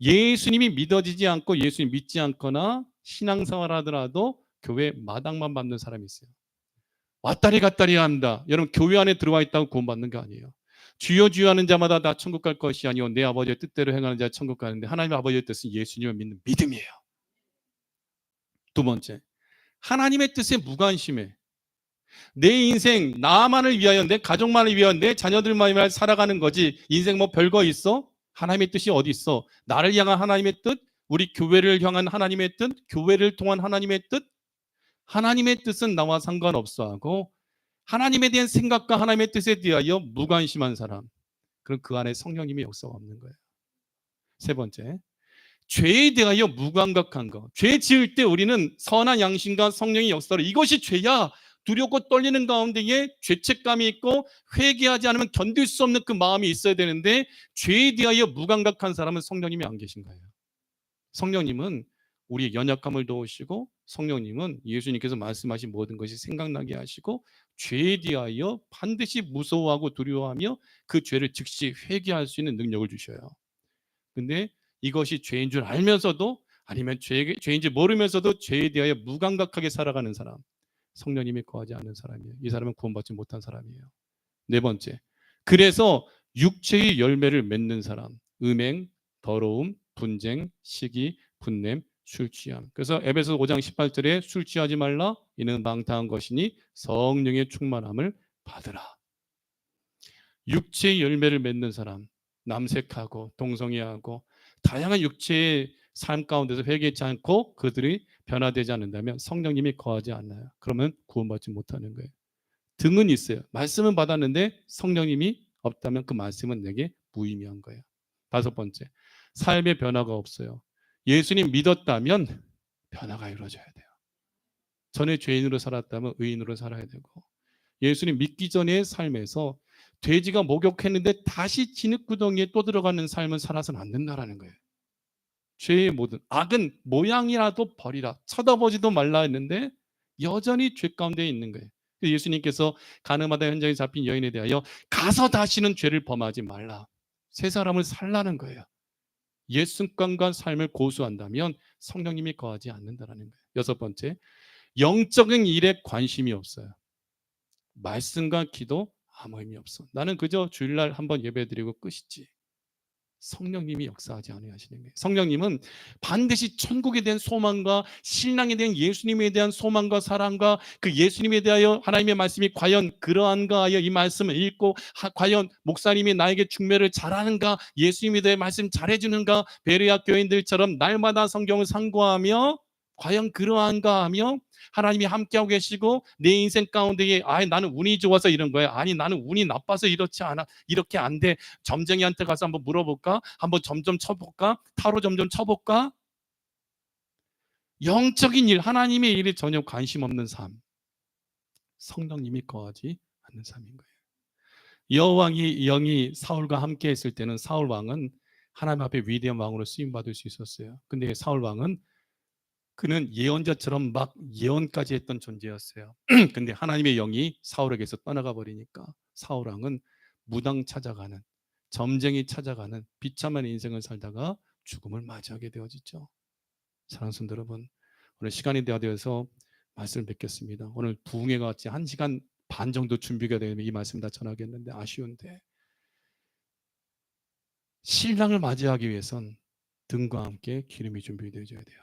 [SPEAKER 1] 예수님이 믿어지지 않고 예수님 믿지 않거나 신앙생활 하더라도 교회 마당만 밟는 사람이 있어요. 왔다리 갔다리 합니다. 여러분 교회 안에 들어와 있다고 구원받는 게 아니에요. 주여 주여 하는 자마다 다 천국 갈 것이 아니오 내 아버지의 뜻대로 행하는 자 천국 가는데 하나님의 아버지의 뜻은 예수님을 믿는 믿음이에요. 두 번째, 하나님의 뜻에 무관심해. 내 인생 나만을 위하여 내 가족만을 위하여 내 자녀들만을 위하여 살아가는 거지 인생 뭐 별거 있어? 하나님의 뜻이 어디 있어? 나를 향한 하나님의 뜻, 우리 교회를 향한 하나님의 뜻, 교회를 통한 하나님의 뜻, 하나님의 뜻은 나와 상관없어 하고 하나님에 대한 생각과 하나님의 뜻에 대하여 무관심한 사람, 그럼 그 안에 성령님의 역사가 없는 거예요. 세 번째, 죄에 대하여 무감각한 거. 죄 지을 때 우리는 선한 양심과 성령의 역사로 이것이 죄야 두렵고 떨리는 가운데에 죄책감이 있고 회개하지 않으면 견딜 수 없는 그 마음이 있어야 되는데 죄에 대하여 무감각한 사람은 성령님이 안 계신 거예요. 성령님은 우리의 연약함을 도우시고 성령님은 예수님께서 말씀하신 모든 것이 생각나게 하시고 죄에 대하여 반드시 무서워하고 두려워하며 그 죄를 즉시 회개할 수 있는 능력을 주셔요. 근데 이것이 죄인 줄 알면서도 아니면 죄인지 모르면서도 죄에 대하여 무감각하게 살아가는 사람, 성령님이 거하지 않는 사람이에요. 이 사람은 구원받지 못한 사람이에요. 네 번째, 그래서 육체의 열매를 맺는 사람, 음행, 더러움, 분쟁, 시기, 분냄, 술 취함. 그래서 에베소 5장 18절에 술 취하지 말라 이는 방탕한 것이니 성령의 충만함을 받으라. 육체의 열매를 맺는 사람, 남색하고 동성애하고 다양한 육체의 삶 가운데서 회개하지 않고 그들이 변화되지 않는다면 성령님이 거하지 않나요? 그러면 구원받지 못하는 거예요. 등은 있어요. 말씀은 받았는데 성령님이 없다면 그 말씀은 내게 무의미한 거예요. 다섯 번째, 삶의 변화가 없어요. 예수님 믿었다면 변화가 이루어져야 돼요. 전에 죄인으로 살았다면 의인으로 살아야 되고 예수님 믿기 전의 삶에서 돼지가 목욕했는데 다시 진흙구덩이에 또 들어가는 삶을 살아서는 안 된다는 거예요. 죄의 모든 악은 모양이라도 버리라 쳐다보지도 말라 했는데 여전히 죄 가운데 있는 거예요. 예수님께서 가늠하다 현장에 잡힌 여인에 대하여 가서 다시는 죄를 범하지 말라, 새 사람을 살라는 거예요. 옛 습관과 삶을 고수한다면 성령님이 거하지 않는다는 거예요. 여섯 번째, 영적인 일에 관심이 없어요. 말씀과 기도 아무 의미 없어. 나는 그저 주일날 한번 예배드리고 끝이지. 성령님이 역사하지 아니하시는 거예요. 성령님은 반드시 천국에 대한 소망과 신랑에 대한 예수님에 대한 소망과 사랑과 그 예수님에 대하여 하나님의 말씀이 과연 그러한가 하여 이 말씀을 읽고 과연 목사님이 나에게 중매를 잘하는가, 예수님에 대해 말씀 잘해주는가, 베레아 교인들처럼 날마다 성경을 상고하며 과연 그러한가 하며 하나님이 함께하고 계시고 내 인생 가운데에 나는 운이 좋아서 이런 거야. 아니 나는 운이 나빠서 이렇지 않아. 이렇게 안 돼. 점쟁이한테 가서 한번 물어볼까? 한번 점점 쳐볼까? 타로 점점 쳐볼까? 영적인 일, 하나님의 일에 전혀 관심 없는 삶. 성령님이 거하지 않는 삶인 거예요. 여호와의 영이 사울과 함께 했을 때는 사울 왕은 하나님 앞에 위대한 왕으로 쓰임 받을 수 있었어요. 근데 사울 왕은 그는 예언자처럼 막 예언까지 했던 존재였어요. 근데 하나님의 영이 사울에게서 떠나가 버리니까 사울 왕은 무당 찾아가는, 점쟁이 찾아가는 비참한 인생을 살다가 죽음을 맞이하게 되어지죠. 사랑하는 성도 여러분, 오늘 시간이 되어서 말씀을 뵙겠습니다. 오늘 부흥회가 같이 1시간 반 정도 준비가 되면 이 말씀 다 전하겠는데 아쉬운데, 신랑을 맞이하기 위해선 등과 함께 기름이 준비되어져야 돼요.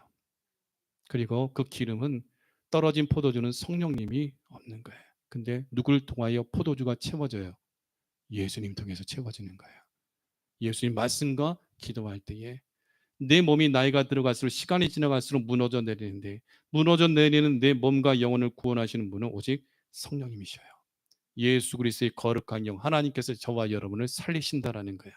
[SPEAKER 1] 그리고 그 기름은 떨어진 포도주는 성령님이 없는 거예요. 근데 누굴 통하여 포도주가 채워져요? 예수님 통해서 채워지는 거예요. 예수님 말씀과 기도할 때에 내 몸이 나이가 들어갈수록, 시간이 지나갈수록 무너져 내리는데, 무너져 내리는 내 몸과 영혼을 구원하시는 분은 오직 성령님이셔요. 예수 그리스도의 거룩한 영, 하나님께서 저와 여러분을 살리신다라는 거야.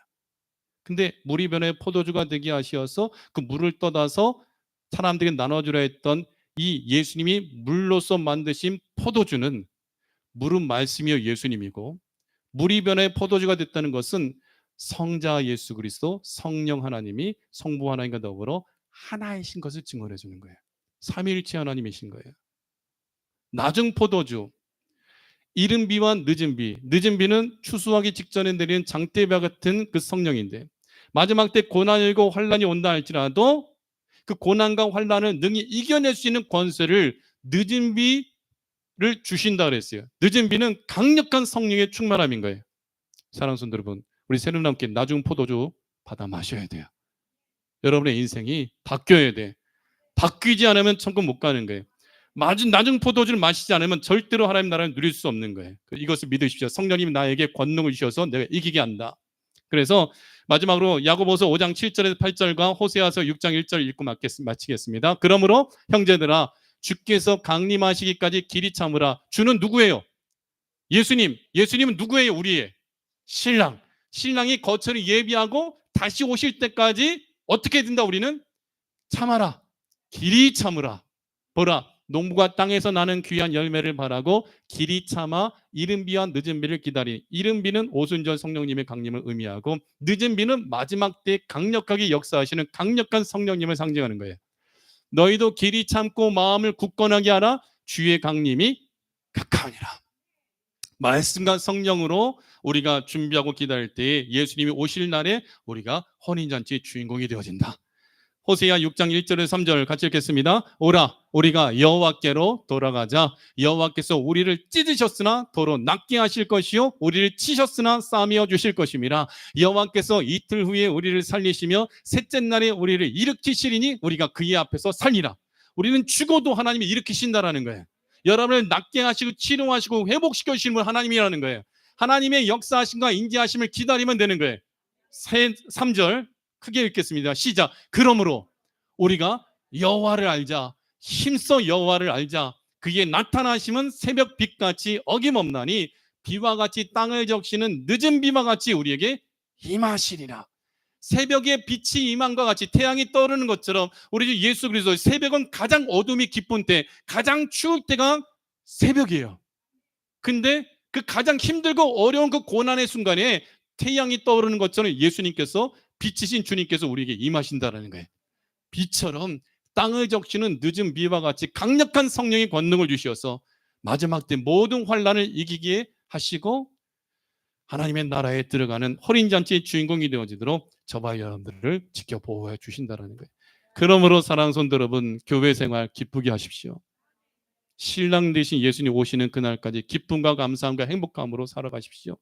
[SPEAKER 1] 근데 물이 변해 포도주가 되게 하시어서 그 물을 떠다서 사람들에게 나눠주려 했던 이 예수님이 물로서 만드신 포도주는, 물은 말씀이요 예수님이고, 물이 변해 포도주가 됐다는 것은 성자 예수 그리스도, 성령 하나님이 성부 하나님과 더불어 하나이신 것을 증언해 주는 거예요. 삼위일체 하나님이신 거예요. 낮은 포도주, 이른 비와 늦은 비, 늦은 비는 추수하기 직전에 내리는 장대비와 같은 그 성령인데, 마지막 때 고난이고 환란이 온다 할지라도 그 고난과 환란을 능히 이겨낼 수 있는 권세를 늦은 비를 주신다 그랬어요. 늦은 비는 강력한 성령의 충만함인 거예요. 사랑하는 성도 여러분, 우리 새누남께 낮은 포도주 받아 마셔야 돼요. 여러분의 인생이 바뀌어야 돼. 바뀌지 않으면 천국 못 가는 거예요. 낮은 포도주를 마시지 않으면 절대로 하나님 나라를 누릴 수 없는 거예요. 이것을 믿으십시오. 성령님이 나에게 권능을 주셔서 내가 이기게 한다. 그래서 마지막으로 야고보서 5장 7절에서 8절과 호세아서 6장 1절 읽고 마치겠습니다. 그러므로 형제들아, 주께서 강림하시기까지 길이 참으라. 주는 누구예요? 예수님. 예수님은 누구예요? 우리의 신랑. 신랑이 거처를 예비하고 다시 오실 때까지 어떻게 된다? 우리는 참아라. 길이 참으라. 보라, 농부가 땅에서 나는 귀한 열매를 바라고 길이 참아 이른 비와 늦은 비를 기다리. 이른 비는 오순절 성령님의 강림을 의미하고, 늦은 비는 마지막 때 강력하게 역사하시는 강력한 성령님을 상징하는 거예요. 너희도 길이 참고 마음을 굳건하게 하라. 주의 강림이 가까우니라. 말씀과 성령으로 우리가 준비하고 기다릴 때에 예수님이 오실 날에 우리가 혼인잔치의 주인공이 되어진다. 호세아 6장 1절에서 3절 같이 읽겠습니다. 오라, 우리가 여호와께로 돌아가자. 여호와께서 우리를 찢으셨으나 도로 낫게 하실 것이요, 우리를 치셨으나 싸매어 주실 것임이라. 여호와께서 이틀 후에 우리를 살리시며 셋째 날에 우리를 일으키시리니 우리가 그의 앞에서 살리라. 우리는 죽어도 하나님이 일으키신다라는 거예요. 여러분을 낫게 하시고 치료하시고 회복시켜 주시는 분 하나님이라는 거예요. 하나님의 역사하심과 인지하심을 기다리면 되는 거예요. 3절 크게 읽겠습니다. 시작. 그러므로 우리가 여호와를 알자. 힘써 여호와를 알자. 그의 나타나심은 새벽 빛같이 어김없나니 비와 같이 땅을 적시는 늦은 비와 같이 우리에게 임하시리라. 새벽에 빛이 임함과 같이 태양이 떠오르는 것처럼 우리 주 예수 그리스도, 새벽은 가장 어둠이 깊은 때, 가장 추울 때가 새벽이에요. 근데 그 가장 힘들고 어려운 그 고난의 순간에 태양이 떠오르는 것처럼 예수님께서, 빛이신 주님께서 우리에게 임하신다라는 거예요. 비처럼 땅을 적시는 늦은 비와 같이 강력한 성령의 권능을 주셔서 마지막 때 모든 환난을 이기게 하시고 하나님의 나라에 들어가는 혼인잔치의 주인공이 되어지도록 저와 여러분들을 지켜 보호해 주신다는 거예요. 그러므로 사랑하는 성도 여러분, 교회 생활 기쁘게 하십시오. 신랑 되신 예수님 오시는 그날까지 기쁨과 감사함과 행복감으로 살아가십시오.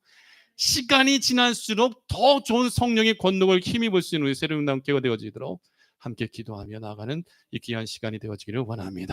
[SPEAKER 1] 시간이 지날수록 더 좋은 성령의 권능을 힘입을 수 있는 우리 새로운 남교가 되어지도록 함께 기도하며 나아가는 이 귀한 시간이 되어지기를 원합니다.